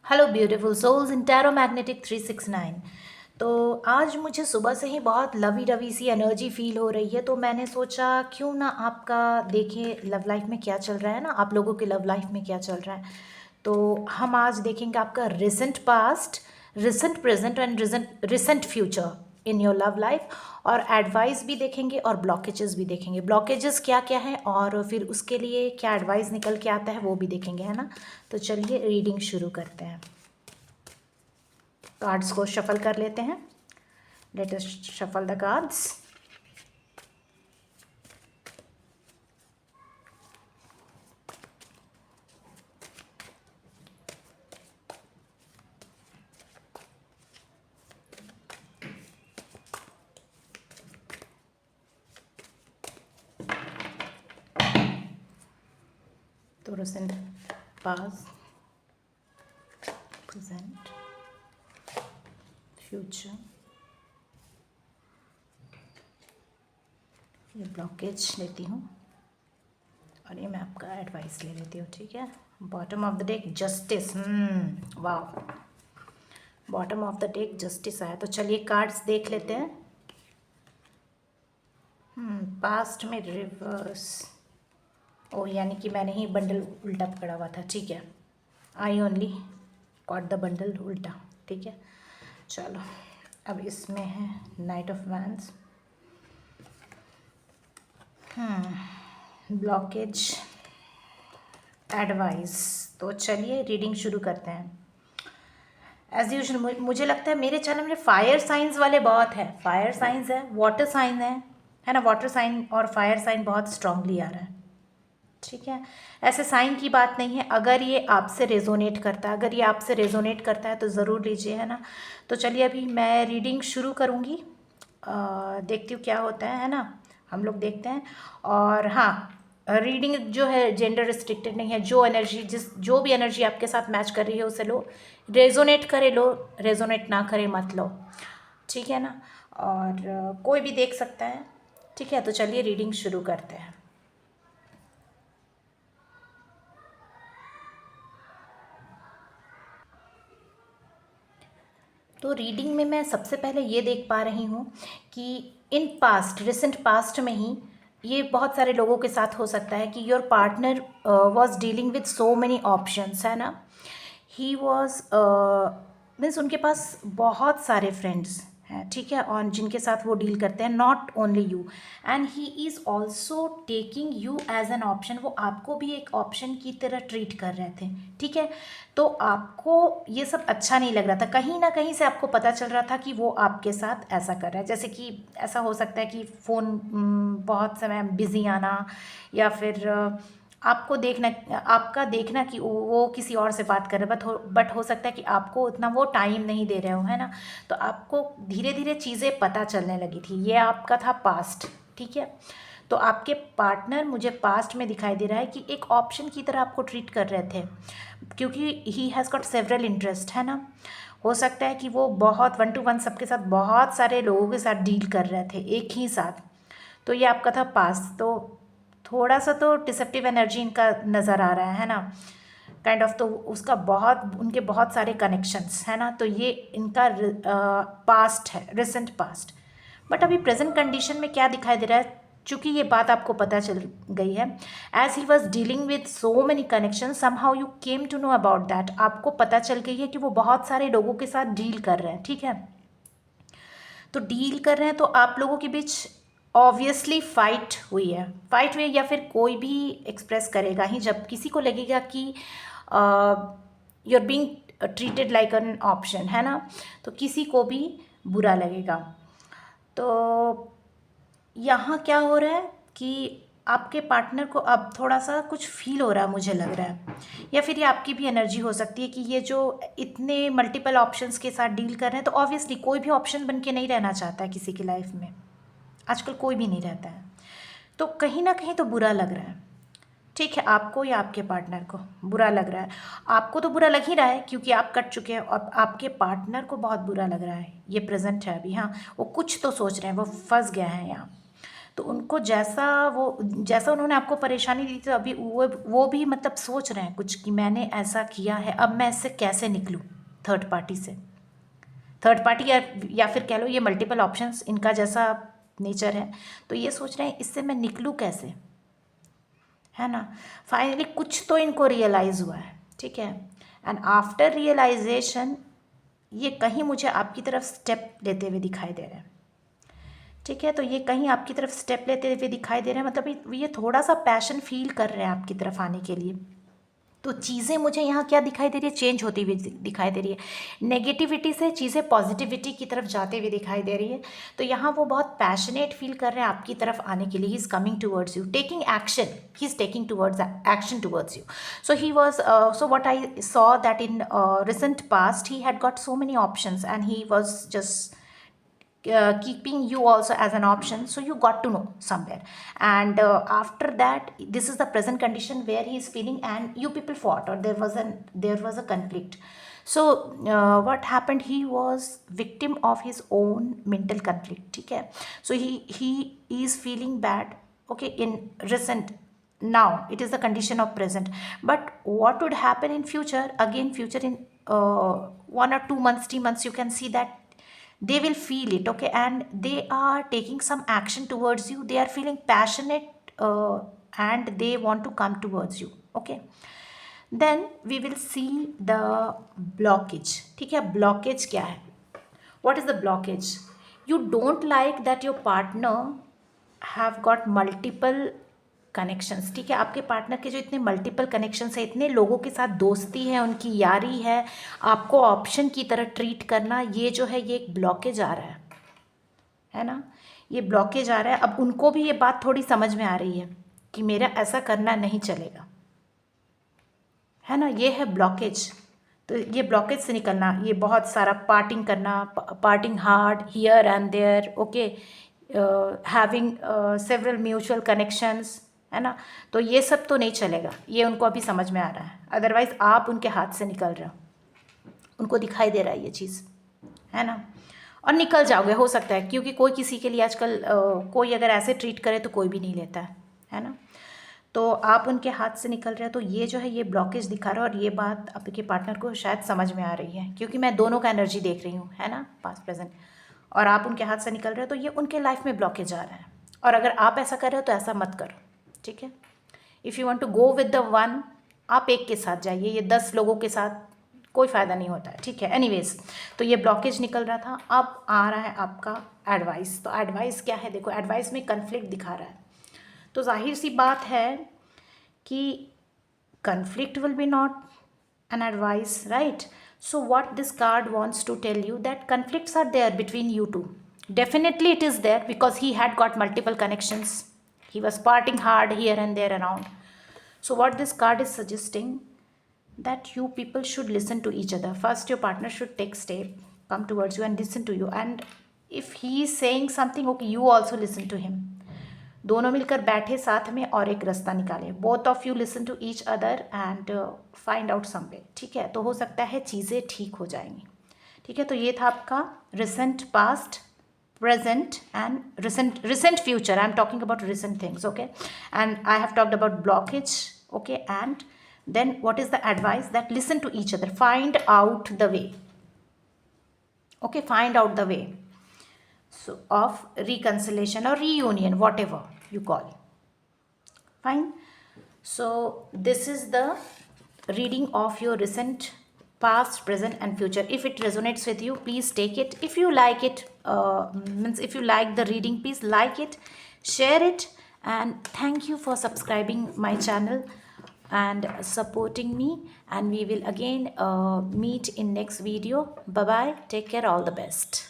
Hello beautiful souls इन tarot magnetic 369। तो आज मुझे सुबह से ही बहुत लवी रवी सी एनर्जी फील हो रही है, तो मैंने सोचा क्यों ना आपका देखें लव लाइफ में क्या चल रहा है ना, आप लोगों के लव लाइफ में क्या चल रहा है। तो हम आज देखेंगे आपका recent past, recent present and recent future in your love life, और एडवाइस भी देखेंगे और ब्लॉकेजेस भी देखेंगे। ब्लॉकेजेस क्या क्या हैं और फिर उसके लिए क्या एडवाइस निकल के आता है वो भी देखेंगे, है ना। तो चलिए रीडिंग शुरू करते हैं। कार्ड्स को शफल कर लेते हैं। Let us shuffle the cards. तो रिसेंट पास्ट, प्रेजेंट, फ्यूचर, ये ब्लॉकेज लेती हूँ और ये मैं आपका एडवाइस ले लेती हूँ, ठीक है। Bottom of the deck justice, वाह, bottom of the deck justice आया। तो चलिए कार्ड्स देख लेते हैं। पास्ट में रिवर्स, ओ यानी कि मैंने ही बंडल उल्टा पकड़ा हुआ था, ठीक है। I only caught the bundle उल्टा, ठीक है। चलो अब इसमें है night of wands, blockage, advice. तो चलिए रीडिंग शुरू करते हैं। एज यूजुअल मुझे लगता है मेरे चैनल में फायर साइंस वाले बहुत हैं। फायर साइंस है, वाटर साइन है ना। वाटर साइन और फायर साइन बहुत स्ट्रांगली आ रहा है, ठीक है। ऐसे साइन की बात नहीं है, अगर ये आपसे रेजोनेट करता है, अगर ये आपसे रेजोनेट करता है तो ज़रूर लीजिए, है ना। तो चलिए अभी मैं रीडिंग शुरू करूँगी, देखती हूँ क्या होता है ना। हम लोग देखते हैं। और हाँ, रीडिंग जो है जेंडर रिस्ट्रिक्टेड नहीं है। जो एनर्जी जो भी एनर्जी आपके साथ मैच कर रही है उसे लो, रेजोनेट करे लो, रेजोनेट ना करे मत लो, ठीक है ना। और कोई भी देख सकता है, ठीक है। तो चलिए रीडिंग शुरू करते हैं। तो रीडिंग में मैं सबसे पहले ये देख पा रही हूँ कि इन पास्ट, रिसेंट पास्ट में ही ये बहुत सारे लोगों के साथ हो सकता है कि your partner was dealing with so many options, है ना। ही वॉज मीन्स उनके पास बहुत सारे फ्रेंड्स हैं, ठीक है, और जिनके साथ वो डील करते हैं, not only you. And he is also taking you as an option. वो आपको भी एक ऑप्शन की तरह ट्रीट कर रहे थे, ठीक है। तो आपको ये सब अच्छा नहीं लग रहा था, कहीं ना कहीं से आपको पता चल रहा था कि वो आपके साथ ऐसा कर रहा है। जैसे कि ऐसा हो सकता है कि फ़ोन बहुत समय बिज़ी आना, या फिर आपको देखना, आपका देखना कि वो किसी और से बात कर रहे हैं, बट हो सकता है कि आपको उतना वो टाइम नहीं दे रहे हो, है ना। तो आपको धीरे धीरे चीज़ें पता चलने लगी थी। ये आपका था पास्ट, ठीक है। तो आपके पार्टनर मुझे पास्ट में दिखाई दे रहा है कि एक ऑप्शन की तरह आपको ट्रीट कर रहे थे, क्योंकि he has got several interest, है ना। हो सकता है कि वो बहुत 1 to 1 सबके साथ, बहुत सारे लोगों के साथ डील कर रहे थे एक ही साथ। तो ये आपका था पास्ट। तो थोड़ा सा तो डिसेप्टिव एनर्जी इनका नज़र आ रहा है ना, काइंड ऑफ। तो उसका बहुत, उनके बहुत सारे कनेक्शंस है ना। तो ये इनका पास्ट है, रिसेंट पास्ट। बट अभी प्रेजेंट कंडीशन में क्या दिखाई दे रहा है, चूँकि ये बात आपको पता चल गई है, as he was dealing with so many connection, somehow you came to know about that. आपको पता चल गई है कि वो बहुत सारे लोगों के साथ डील कर रहे हैं, ठीक है। तो डील कर रहे हैं तो आप लोगों के बीच ऑब्वियसली फाइट हुई है, या फिर कोई भी एक्सप्रेस करेगा ही जब किसी को लगेगा कि you are being treated like an option, है ना। तो किसी को भी बुरा लगेगा। तो यहाँ क्या हो रहा है कि आपके पार्टनर को अब थोड़ा सा कुछ फील हो रहा है, मुझे लग रहा है, या फिर ये आपकी भी एनर्जी हो सकती है कि ये जो इतने मल्टीपल ऑप्शंस के साथ डील कर रहे हैं, तो ऑब्वियसली कोई भी ऑप्शन बन के नहीं रहना चाहता है किसी की लाइफ में। आजकल कोई भी नहीं रहता है, तो कहीं ना कहीं तो बुरा लग रहा है, ठीक है। आपको या आपके पार्टनर को बुरा लग रहा है। आपको तो बुरा लग ही रहा है क्योंकि आप कट चुके हैं, और आपके पार्टनर को बहुत बुरा लग रहा है। ये प्रेजेंट है अभी, हाँ, वो कुछ तो सोच रहे हैं, वो फंस गया है यहाँ। तो उनको जैसा उन्होंने आपको परेशानी दी थी, अभी वो भी मतलब सोच रहे हैं कुछ कि मैंने ऐसा किया है, अब मैं इससे कैसे निकलूँ थर्ड पार्टी से। थर्ड पार्टी या फिर कह लो ये मल्टीपल ऑप्शंस इनका जैसा नेचर है, तो ये सोच रहे हैं इससे मैं निकलूँ कैसे, है ना। फाइनली कुछ तो इनको रियलाइज़ हुआ है, ठीक है। एंड आफ्टर रियलाइजेशन ये कहीं मुझे आपकी तरफ स्टेप लेते हुए दिखाई दे रहे हैं, ठीक है। तो ये कहीं आपकी तरफ स्टेप लेते हुए दिखाई दे रहे हैं, मतलब ये थोड़ा सा पैशन फील कर रहे हैं आपकी तरफ आने के लिए। तो चीज़ें मुझे यहाँ क्या दिखाई दे रही है, चेंज होती हुई दिखाई दे रही है। नेगेटिविटी से चीज़ें पॉजिटिविटी की तरफ जाते हुए दिखाई दे रही है। तो यहाँ वो बहुत पैशनेट फील कर रहे हैं आपकी तरफ आने के लिए। He is coming towards you, taking action, he is taking towards action towards you. So he was so what I saw that in recent past he had got so many options and he was just keeping you also as an option, so you got to know somewhere. And after that, this is the present condition where he is feeling, and you people fought, or there was a conflict. So what happened, he was victim of his own mental conflict, okay. So he is feeling bad, okay, in recent. Now it is the condition of present, but what would happen in future, again future, in 1 or 2 months, 3 months, you can see that they will feel it, okay, and they are taking some action towards you. They are feeling passionate and they want to come towards you, okay. Then we will see the blockage, ठीक है। blockage क्या है, what is the blockage? You don't like that your partner have got multiple connections, ठीक है। आपके partner के जो इतने मल्टीपल कनेक्शंस है, इतने लोगों के साथ दोस्ती है, उनकी यारी है, आपको ऑप्शन की तरह ट्रीट करना, ये जो है ये एक ब्लॉकेज आ रहा है ना। ये ब्लॉकेज आ रहा है। अब उनको भी ये बात थोड़ी समझ में आ रही है कि मेरा ऐसा करना नहीं चलेगा, है ना। ये है ब्लॉकेज। तो ये ब्लॉकेज से निकलना, ये बहुत सारा पार्टिंग करना, partying hard here and there, okay, having several mutual connections, है ना। तो ये सब तो नहीं चलेगा, ये उनको अभी समझ में आ रहा है। अदरवाइज़ आप उनके हाथ से निकल रहे हो, उनको दिखाई दे रहा है ये चीज़, है ना। और निकल जाओगे, हो सकता है, क्योंकि कोई किसी के लिए आजकल कोई अगर ऐसे ट्रीट करे तो कोई भी नहीं लेता है ना। तो आप उनके हाथ से निकल रहे हो, तो ये जो है ये ब्लॉकेज दिखा रहा है। और ये बात आपके पार्टनर को शायद समझ में आ रही है, क्योंकि मैं दोनों का एनर्जी देख रही हूँ, है ना, पास्ट प्रेजेंट। और आप उनके हाथ से निकल रहे हो, तो ये उनके लाइफ में ब्लॉकेज आ रहा है। और अगर आप ऐसा कर रहे हो तो ऐसा मत करो, ठीक है। If you want to go with the one, आप एक के साथ जाइए, ये 10 लोगों के साथ कोई फ़ायदा नहीं होता है, ठीक है। एनीवेज, तो ये ब्लॉकेज निकल रहा था। अब आ रहा है आपका एडवाइस। तो एडवाइस क्या है, देखो एडवाइस में कन्फ्लिक्ट दिखा रहा है, तो जाहिर सी बात है कि conflict will be not an advice, right? So what this card wants to tell you, that conflicts are there between you two. Definitely it is there, because he had got multiple connections. He was partying hard here and there around. So what this card is suggesting, that you people should listen to each other. First your partner should take step, come towards you and listen to you. And if he is saying something, okay, you also listen to him. दोनों मिलकर बैठे साथ में और एक रास्ता निकाले। Both of you listen to each other and find out some way, ठीक है। तो हो सकता है चीज़ें ठीक हो जाएंगी, ठीक है। तो ये था आपका recent past, present and recent future. I'm talking about recent things, okay. And I have talked about blockage, okay. And then what is the advice, that listen to each other, find out the way, okay, find out the way, so of reconciliation or reunion, whatever you call, fine. So this is the reading of your recent, past, present and future. If it resonates with you, please take it. If you like it, means if you like the reading, please like it, share it, and thank you for subscribing my channel and supporting me. And we will again meet in next video. Bye bye, take care, all the best.